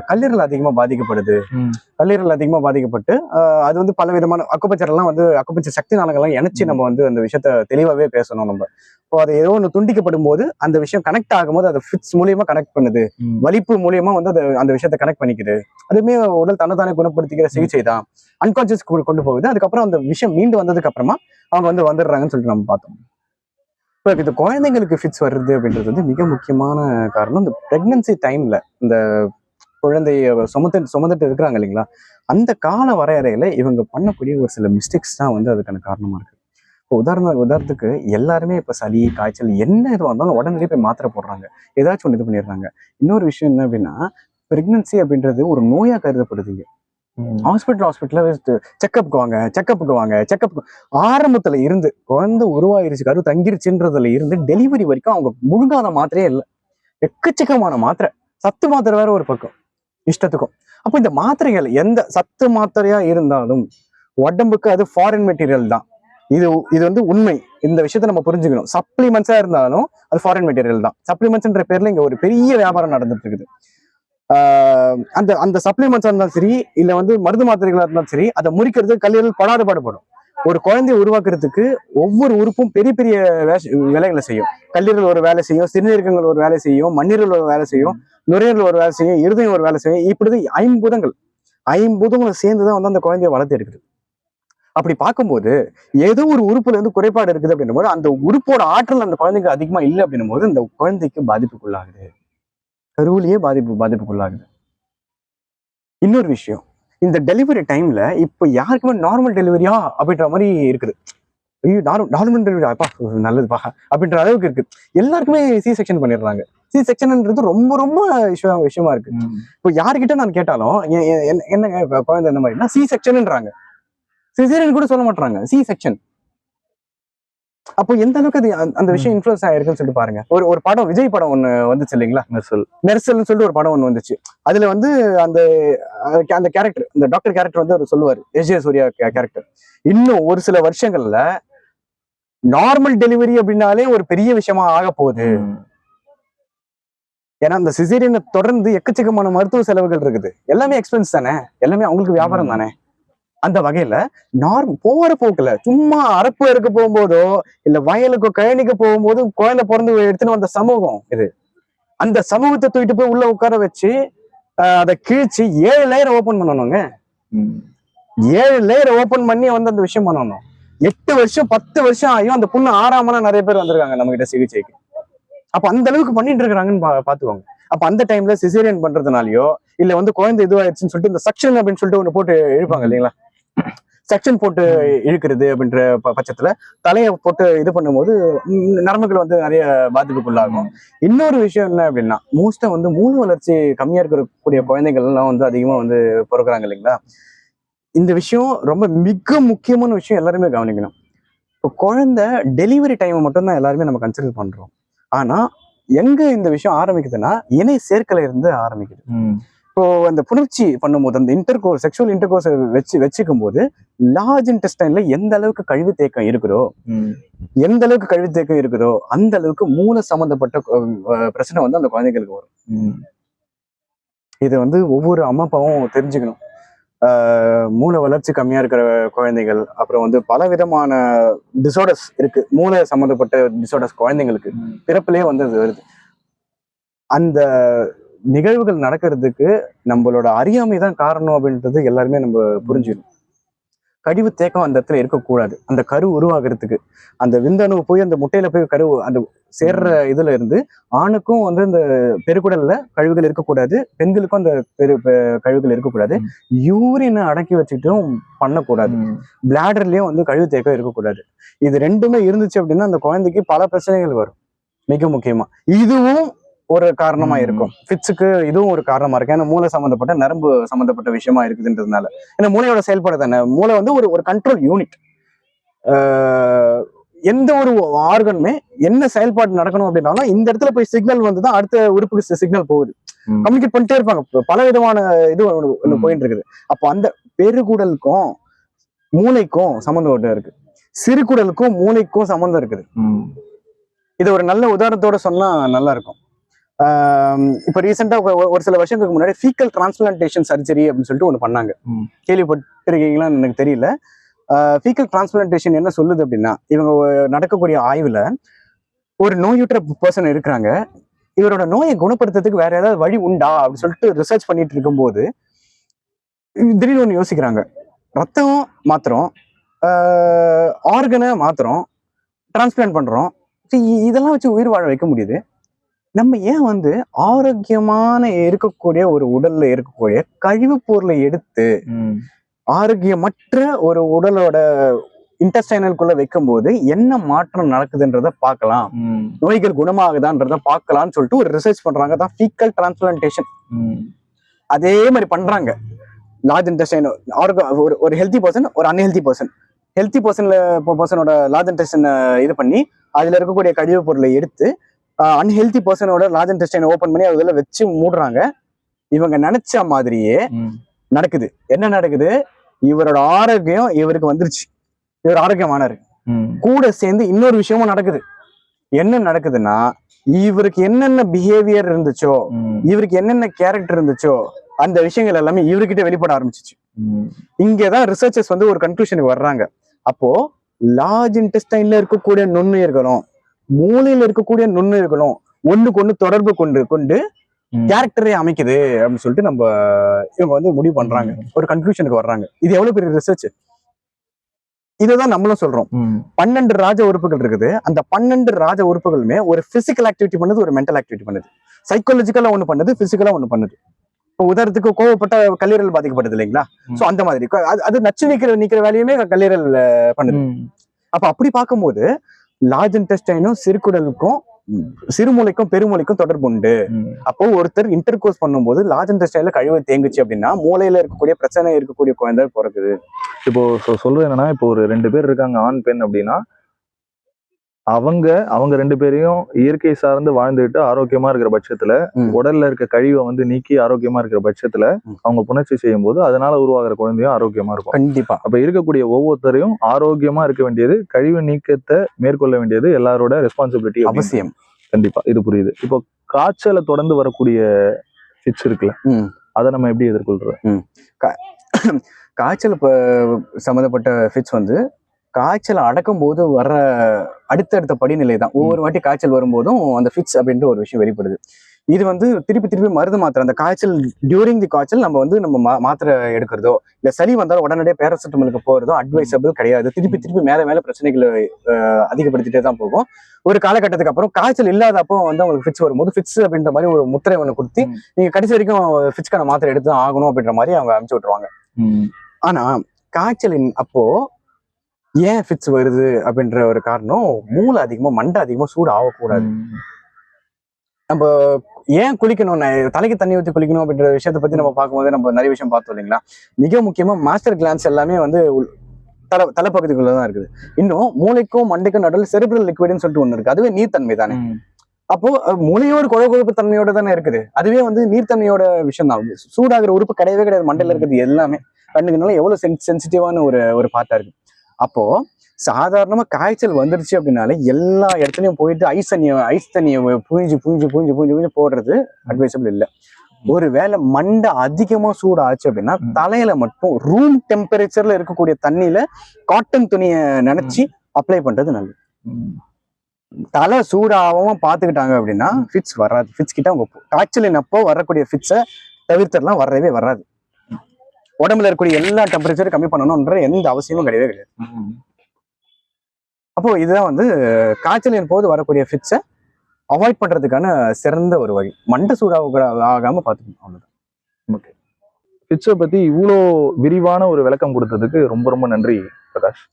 கல்லீரல் அதிகமா பாதிக்கப்படுது. கல்லீரல் அதிகமா பாதிக்கப்பட்டு அது வந்து பல விதமான அக்குபஞ்சர் எல்லாம் வந்து அக்குபஞ்சர் சக்தி நாளங்கள்லாம் இணைச்சு நம்ம வந்து அந்த விஷயத்த தெளிவாவே பேசணும். நம்ம இப்போ அது ஏதோ ஒன்று துண்டிக்கப்படும் போது அந்த விஷயம் கனெக்ட் ஆகும்போது அதை ஃபிட்ஸ் மூலியமா கனெக்ட் பண்ணுது, வலிப்பு மூலியமா வந்து அது அந்த விஷயத்த கனெக்ட் பண்ணிக்குது. அதுவுமே உடல் தன்னைத்தானே குணப்படுத்திக்கிற சிகிச்சை தான். அன்கான்சியஸ் கொண்டு போகுது. அதுக்கப்புறம் அந்த விஷயம் மீண்டு வந்ததுக்கு அப்புறமா அவங்க வந்து வந்துடுறாங்கன்னு சொல்லிட்டு நம்ம பார்த்தோம். இப்போ இது குழந்தைங்களுக்கு ஃபிட்ஸ் வருது அப்படின்றது வந்து மிக முக்கியமான காரணம் இந்த பிரெக்னன்சி டைம்ல இந்த குழந்தைய சுமந்துட்டு இருக்கிறாங்க இல்லைங்களா, அந்த கால வரையறையில இவங்க பண்ணக்கூடிய ஒரு சில மிஸ்டேக்ஸ் தான் வந்து அதுக்கான காரணமா இருக்கு. இப்போ உதாரணத்துக்கு எல்லாருமே இப்போ சளி காய்ச்சல் என்ன இதுவாக இருந்தாலும் உடனே போய் மாத்திரை போடுறாங்க, ஏதாச்சும் ஒன்று இது பண்ணிடுறாங்க. இன்னொரு விஷயம் என்ன அப்படின்னா பிரெக்னன்சி அப்படின்றது ஒரு நோயா கருதப்படுதுங்க. ஹாஸ்பிட்டல்ல செக்கப்புக்கு வாங்க ஆரம்பத்துல இருந்து குழந்தை உருவாயிருச்சு, கரு தங்கிருச்சுன்றதுல இருந்து டெலிவரி வரைக்கும் அவங்க முழுங்காத மாத்திரையே இல்லை. எக்கச்சக்கமான மாத்திரை, சத்து மாத்திரை வேற ஒரு பக்கம் இஷ்டத்துக்கும். அப்போ இந்த மாத்திரைகள் எந்த சத்து மாத்திரையா இருந்தாலும் உடம்புக்கு அது ஃபாரின் மெட்டீரியல் தான். இது வந்து உண்மை. இந்த விஷயத்த நம்ம புரிஞ்சுக்கணும். சப்ளிமெண்ட்ஸா இருந்தாலும் அது ஃபாரின் மெட்டீரியல் தான். சப்ளிமெண்ட்ஸ்ன்ற பேர்ல இங்க ஒரு பெரிய வியாபாரம் நடந்துட்டு இருக்குது. அந்த சப்ளிமெண்ட்ஸா இருந்தாலும் சரி இல்ல வந்து மருந்து மாத்திரைகளா இருந்தாலும் சரி அதை முறிக்கிறது கல்லீரல் படாத பாடுபடும். ஒரு குழந்தைய உருவாக்குறதுக்கு ஒவ்வொரு உறுப்பும் பெரிய பெரிய வேலைகளை செய்யும். கல்லீரல் ஒரு வேலை செய்யும், சிறுநீரகங்கள் ஒரு வேலை செய்யும், மண்ணீரல் ஒரு வேலை செய்யும், நுரையீரல் ஒரு வேலை செய்யும், இருதயம் ஒரு வேலை செய்யும். இப்படி 5 சேர்ந்துதான் வந்து அந்த குழந்தைய வளர்த்து இருக்குது. அப்படி பார்க்கும்போது ஏதோ ஒரு உறுப்புல இருந்து குறைபாடு இருக்குது அப்படின்னும் போது அந்த உறுப்போட ஆற்றல் அந்த குழந்தைக்கு அதிகமா இல்லை அப்படின்னும் போது இந்த குழந்தைக்கு பாதிப்புக்குள்ளாகுது, கருவிலேயே பாதிப்புக்குள்ளாகுது. இன்னொரு விஷயம், இந்த டெலிவரி டைம்ல இப்போ யாருக்குமே நார்மல் டெலிவரியா அப்படின்ற மாதிரி இருக்குது. ஐயோ நார்மல் டெலிவரி அப்பா நல்லதுப்பா அப்படின்ற அளவுக்கு இருக்கு. எல்லாருக்குமே சி செக்ஷன் பண்ணிடுறாங்க. சி செக்ஷன்ன்றது ரொம்ப ரொம்ப விஷயமா இருக்கு. இப்போ யாருக்கிட்ட நான் கேட்டாலும் என்னங்க குழந்தை இந்த மாதிரினா சி செக்ஷன்ன்றாங்க. சிசேரியன் கூட சொல்ல மாட்டாங்க, சி செக்ஷன். அப்போ எந்த அளவுக்கு அது அந்த விஷயம் இன்ஃபுளுன்ஸ் ஆயிருக்குன்னு சொல்லிட்டு பாருங்க. ஒரு படம், விஜய் படம் ஒண்ணு வந்துச்சு இல்லைங்களா, நெர்சல்னு சொல்லிட்டு ஒரு படம் ஒண்ணு வந்துச்சு. அதுல வந்து அந்த கேரக்டர், அந்த டாக்டர் கேரக்டர் வந்து அவர் சொல்லுவாரு, எஸ்.ஜே. சூர்யா கேரக்டர், இன்னும் ஒரு சில வருஷங்கள்ல நார்மல் டெலிவரி அப்படின்னாலே ஒரு பெரிய விஷயமா ஆக போகுது. ஏன்னா அந்த சிசேரியனை தொடர்ந்து எக்கச்சக்கமான மருத்துவ செலவுகள் இருக்குது. எல்லாமே எக்ஸ்பென்ஸ் தானே, எல்லாமே அவங்களுக்கு வியாபாரம் தானே. அந்த வகையில போற போக்குல சும்மா அரப்பு இருக்க போகும்போதோ இல்ல வயலுக்கோ கழனிக்கு போகும்போது குழந்தை பிறந்து எடுத்துன்னு வந்த சமூகம் இது. அந்த சமூகத்தை தூக்கிட்டு போய் உள்ள உட்கார வச்சு அதை கிழிச்சு 7 லேயர் ஓபன் பண்ணணுங்க. 7 லேயர் ஓபன் பண்ணி வந்து அந்த விஷயம் பண்ணணும். 8 வருஷம் 10 வருஷம் ஆகியும் அந்த புண்ணு ஆறாமல நிறைய பேர் வந்திருக்காங்க நம்ம கிட்ட சிகிச்சைக்கு. அப்ப அந்த அளவுக்கு பண்ணிட்டு இருக்கிறாங்கன்னு பாத்துக்கோங்க. அப்ப அந்த டைம்ல சிசேரியன் பண்றதுனாலயோ இல்ல வந்து குழந்தை இதுவாயிடுச்சுன்னு சொல்லிட்டு இந்த செக்ஷன் அப்படின்னு சொல்லிட்டு ஒண்ணு போட்டு இழுப்பாங்க இல்லைங்களா, செக்ஷன் போட்டு இழுக்கிறது அப்படின்ற பட்சத்துல தலையை போட்டு இது பண்ணும்போது நரம்புகள் வந்து நிறைய பாதிப்புக்குள்ளாகும். இன்னொரு விஷயம் என்ன அப்படின்னா, மோஸ்டா வந்து மூளை வளர்ச்சி கம்மியா இருக்கக்கூடிய குழந்தைகள் எல்லாம் வந்து அதிகமா வந்து பிறகுறாங்க இல்லைங்களா. இந்த விஷயம் ரொம்ப மிக முக்கியமான விஷயம், எல்லாருமே கவனிக்கணும். இப்போ குழந்தை டெலிவரி டைம் மட்டும்தான் எல்லாருமே நம்ம கன்சிடர் பண்றோம். ஆனா எங்க இந்த விஷயம் ஆரம்பிக்குதுன்னா இணை சேர்க்கல இருந்து ஆரம்பிக்குது. இப்போ அந்த புணர்ச்சி பண்ணும்போது அந்த செக்ஷுவல் இன்டர்கோர்ஸ் வச்சுக்கும் போது லார்ஜ் இன்டெஸ்டைன்ல எந்த அளவுக்கு கழிவு தேக்கம் இருக்குதோ, அந்த அளவுக்கு மூளை சம்பந்தப்பட்ட பிரச்சனை வந்து அந்த குழந்தைகளுக்கு வரும். இது வந்து ஒவ்வொரு அம்மா அப்பாவும் தெரிஞ்சுக்கணும். மூளை வளர்ச்சி கம்மியா இருக்கிற குழந்தைகள், அப்புறம் வந்து பல விதமான டிசார்டர்ஸ் இருக்கு, மூளை சம்பந்தப்பட்ட டிசார்டர்ஸ் குழந்தைங்களுக்கு பிறப்பிலேயே வந்து அது வருது. அந்த நிகழ்வுகள் நடக்கிறதுக்கு நம்மளோட அறியாமை தான் காரணம் அப்படின்றது எல்லாருமே நம்ம புரிஞ்சிடும். கழிவு தேக்கம் அந்த இடத்துல இருக்கக்கூடாது. அந்த கரு உருவாகிறதுக்கு அந்த விந்தணு போய் அந்த முட்டையில போய் கரு அந்த சேர்ற இதுல இருந்து ஆணுக்கும் வந்து இந்த பெருக்குடல்ல கழிவுகள் இருக்கக்கூடாது, பெண்களுக்கும் அந்த கழிவுகள் இருக்கக்கூடாது. யூரினை அடக்கி வச்சுட்டும் பண்ணக்கூடாது. பிளாடர்லயும் வந்து கழிவு தேக்கம் இருக்கக்கூடாது. இது ரெண்டுமே இருந்துச்சு அப்படின்னா அந்த குழந்தைக்கு பல பிரச்சனைகள் வரும். மிக முக்கியமா இதுவும் ஒரு காரணமா இருக்கும். ஃபிட்ஸுக்கு இதுவும் ஒரு காரணமா இருக்கு. ஏன்னா மூளை சம்பந்தப்பட்ட நரம்பு சம்பந்தப்பட்ட விஷயமா இருக்குதுன்றதுனால. ஏன்னா மூளையோட செயல்பாடு தானே, மூளை வந்து ஒரு கண்ட்ரோல் யூனிட். எந்த ஒரு ஆர்கனுமே என்ன செயல்பாடு நடக்கணும் அப்படின்னாலும் இந்த இடத்துல போய் சிக்னல் வந்துதான் அடுத்த உறுப்புக்கு சிக்னல் போகுது. கம்யூனிகேட் பண்ணிட்டே இருப்பாங்க, பல விதமான இது ஒண்ணு போயிட்டு இருக்குது. அப்போ அந்த பெருகுடலுக்கும் மூளைக்கும் சம்பந்தம் இருக்கு, சிறுகுடலுக்கும் மூளைக்கும் சம்பந்தம் இருக்குது. இது ஒரு நல்ல உதாரணத்தோட சொன்னா நல்லா இருக்கும். இப்ப ரீசெண்டா ஒரு சில வருஷங்களுக்கு முன்னாடி ஃபீக்கல் டிரான்ஸ்பிளான்டேஷன் சர்ஜரி அப்படின்னு சொல்லிட்டு ஒண்ணு பண்ணாங்க. கேள்விப்பட்டிருக்கீங்களான்னு எனக்கு தெரியல. ஃபீக்கல் டிரான்ஸ்பிளான்டேஷன் என்ன சொல்லுது அப்படின்னா, இவங்க நடக்கக்கூடிய ஆய்வுல ஒரு நோயுற்ற பர்சன் இருக்கிறாங்க, இவரோட நோயை குணப்படுத்துறதுக்கு வேற ஏதாவது வழி உண்டா அப்படின்னு சொல்லிட்டு ரிசர்ச் பண்ணிட்டு இருக்கும்போது திடீர்னு ஒண்ணு யோசிக்கிறாங்க. ரத்தம் மாத்திரம், ஆர்கனை மாத்திரம், டிரான்ஸ்பிளான்ட் பண்றோம், இதெல்லாம் வச்சு உயிர் வாழ வைக்க முடியுது. நம்ம ஏன் வந்து ஆரோக்கியமான இருக்கக்கூடிய ஒரு உடல்ல இருக்கக்கூடிய கழிவு பொருளை எடுத்து ஆரோக்கியமற்ற ஒரு உடலோட இன்டெஸ்டைனலுக்குள்ள வைக்கும் போது என்ன மாற்றம் நடக்குதுன்றத பார்க்கலாம், நோய்கள் குணமாகுதான்றத பார்க்கலாம்னு சொல்லிட்டு ஒரு ரிசர்ச் பண்றாங்க. தான் ஃபீக்கல் டிரான்ஸ்பிளான்டேஷன். அதே மாதிரி பண்றாங்க. லார்ஜ் இன்டெஸ்டைன் ஒரு ஹெல்த்தி பர்சன், ஒரு அன்ஹெல்த்தி பர்சன். ஹெல்த்தி பர்சனோட லார்ஜ் இன்டெஸ்டைன் இது பண்ணி அதுல இருக்கக்கூடிய கழிவு பொருளை எடுத்து அன்ஹெல்த்தி பர்சனோட லார்ஜ் இன்டெஸ்டைன் ஓபன் பண்ணி அதுல வச்சு மூடுறாங்க. இவங்க நினைச்ச மாதிரியே நடக்குது. என்ன நடக்குது, இவரோட ஆரோக்கியம் இவருக்கு வந்துருச்சு, இவர் ஆரோக்கியமானாரு. கூட சேர்ந்து இன்னொரு விஷயமும் நடக்குது. என்ன நடக்குதுன்னா, இவருக்கு என்னென்ன பிஹேவியர் இருந்துச்சோ, இவருக்கு என்னென்ன கேரக்டர் இருந்துச்சோ அந்த விஷயங்கள் எல்லாமே இவர்கிட்ட வெளிப்பட ஆரம்பிச்சிச்சு. இங்கதான் ரிசர்ச்சர்ஸ் வந்து ஒரு கன்க்ளூஷனுக்கு வர்றாங்க. அப்போ லார்ஜ் இன்டெஸ்டைன்ல இருக்கக்கூடிய நுண்ணுயிர்களும் மூளையில இருக்கக்கூடிய நுண்ணுயிர்களும் ஒண்ணுக்கு ஒண்ணு தொடர்பு கொண்டு கேரக்டரே அமைக்குது அப்படின்னு சொல்லிட்டு நம்ம இவங்க வந்து முடிவு பண்றாங்க, ஒரு கன்க்ளூஷனுக்கு வர்றாங்க. இது எவ்வளவு பெரிய ரிசர்ச். இதுதான் நம்மளும் சொல்றோம். 12 ராஜ உறுப்புகள் இருக்குது. அந்த 12 ராஜ உறுப்புகளுமே ஒரு பிசிக்கல் ஆக்டிவிட்டி பண்ணுது, ஒரு மென்டல் ஆக்டிவிட்டி பண்ணுது. சைக்காலஜிக்கலா ஒண்ணு பண்ணுது, பிசிக்கலா ஒண்ணு பண்ணுது. இப்போ உதாரணத்துக்கு கோவப்பட்ட கல்லீரல் பாதிக்கப்படுது இல்லைங்களா? சோ அந்த மாதிரி அது நச்சு நீக்கிற வேலையுமே கல்லீரல் பண்ணுது. அப்ப அப்படி பார்க்கும்போது லார்ஜ் இன்டெஸ்டைனும் சிறுகுடலுக்கும் சிறுமூளைக்கும் பெருமூளைக்கும் தொடர்பு உண்டு. அப்போ ஒருத்தர் இன்டர்கோர்ஸ் பண்ணும்போது லார்ஜ் இன்டெஸ்டைன்ல கழிவு தேங்குச்சு அப்படின்னா மூளையில இருக்கக்கூடிய பிரச்சனை இருக்கக்கூடிய குழந்தை பிறக்குது. இப்போ சொல்றது என்னன்னா, இப்போ ஒரு 2 பேர் இருக்காங்க, ஆண் பெண் அப்படின்னா, அவங்க 2 பேரையும் இயற்கை சார்ந்து வாழ்ந்துட்டு ஆரோக்கியமா இருக்கிற பட்சத்துல, உடல்ல இருக்க கழிவை வந்து நீக்கி ஆரோக்கியமா இருக்கிற பட்சத்துல அவங்க புணர்ச்சி செய்யும் போது அதனால உருவாகிற குழந்தையும் ஆரோக்கியமா இருக்கும். கண்டிப்பா. அப்ப இருக்கக்கூடிய ஒவ்வொருத்தரையும் ஆரோக்கியமா இருக்க வேண்டியது, கழிவு நீக்கத்தை மேற்கொள்ள வேண்டியது எல்லாரோட ரெஸ்பான்சிபிலிட்டி. அவசியம். கண்டிப்பா, இது புரியுது. இப்போ காய்ச்சலை தொடர்ந்து வரக்கூடிய ஃபிட்ஸ் இருக்குல்ல, அதை நம்ம எப்படி எதிர்கொள்றோம்? காய்ச்சல் சம்மந்தப்பட்ட ஃபிட்ஸ் வந்து காய்ச்சல் அடக்கும் போது வர அடுத்தடுத்த படிநிலை தான். ஒவ்வொரு வாட்டி காய்ச்சல் வரும்போதும் அந்த ஃபிட்ஸ் அப்படின்ற ஒரு விஷயம் வெளிப்படுது. இது வந்து திருப்பி மருந்து மாத்திரை, அந்த காய்ச்சல் டியூரிங் தி காய்ச்சல் நம்ம வந்து நம்ம மாத்திரை எடுக்கிறதோ இல்ல சளி வந்தாலும் உடனடியே பேராசிட்டமாலுக்கு போறதோ அட்வைசபிள் கிடையாது. திருப்பி மேல பிரச்சனைகளை அதிகப்படுத்திட்டே தான் போகும். ஒரு காலகட்டத்துக்கு அப்புறம் காய்ச்சல் இல்லாதப்போ வந்து அவங்களுக்கு ஃபிட்ஸ் வரும்போது ஃபிட்ஸ் அப்படின்ற மாதிரி ஒரு முத்திரை ஒன்று கொடுத்து நீங்க கடைசி வரைக்கும் ஃபிட்ஸ்க்கான மாத்திரை எடுத்து தான் ஆகணும் அப்படின்ற மாதிரி அவங்க அனுப்பிச்சு விட்டுருவாங்க. ஆனா காய்ச்சலின் அப்போ ஏன் ஃபிட்ஸ் வருது அப்படின்ற ஒரு காரணம், மூளை அதிகமா மண்டை அதிகமா சூடு ஆகக்கூடாது. நம்ம ஏன் குளிக்கணும், தலைக்கு தண்ணி ஊற்றி குளிக்கணும் அப்படின்ற விஷயத்தை பத்தி நம்ம பார்க்கும்போது நம்ம நிறைய விஷயம் பார்த்தோம் இல்லைங்களா? மிக முக்கியமா மாஸ்டர் கிளான்ஸ் எல்லாமே வந்து தலைப்பகுதிக்குள்ளதான் இருக்குது. இன்னும் மூளைக்கும் மண்டைக்கும் நடுவில் செரிப்ரல் லிக்விட்னு சொல்லிட்டு ஒண்ணு இருக்கு. அதுவே நீர்த்தன்மை தானே. அப்போ மூளையோட கொழுப்பு தன்மையோட தானே இருக்குது. அதுவே வந்து நீர்த்தன்மையோட விஷயம் தான். சூடாகிற உறுப்பு கிடையவே கிடையாது. மண்டையில இருக்கிறது எல்லாமே கண்ணுக்குனால எவ்வளவு சென்சிட்டிவான ஒரு பார்ட்டா இருக்கு. அப்போ சாதாரணமா காய்ச்சல் வந்துருச்சு அப்படின்னாலே எல்லா இடத்துலயும் போயிட்டு ஐஸ் தண்ணியை புழிஞ்சு போடுறது அட்வைசபிள் இல்லை. ஒருவேளை மண்டை அதிகமா சூடு ஆச்சு அப்படின்னா தலையில மட்டும் ரூம் டெம்பரேச்சர்ல இருக்கக்கூடிய தண்ணியில காட்டன் துணியை நினைச்சு அப்ளை பண்றது நல்லது. தலை சூடாகவும் பார்த்துக்கிட்டாங்க அப்படின்னா ஃபிட்ஸ் வராது. ஃபிட்ஸ் கிட்ட அவங்க காய்ச்சலின் அப்போ வரக்கூடிய ஃபிட்ஸை தவிர்த்தெல்லாம் வரவே வராது. உடம்புல இருக்கக்கூடிய எல்லா டெம்பரேச்சரும் கம்மி பண்ணணும்ன்ற எந்த அவசியமும் கிடையாது. அப்போ இதுதான் வந்து காய்ச்சலின் போது வரக்கூடிய ஃபிட்ஸை அவாய்ட் பண்றதுக்கான சிறந்த ஒரு வழி. மண்டை சூடாகாம பார்த்துக்கணும், அவ்வளவுதான். ஓகே, ஃபிட்ஸை பத்தி இவ்வளோ விரிவான ஒரு விளக்கம் கொடுத்ததுக்கு ரொம்ப நன்றி பிரகாஷ்.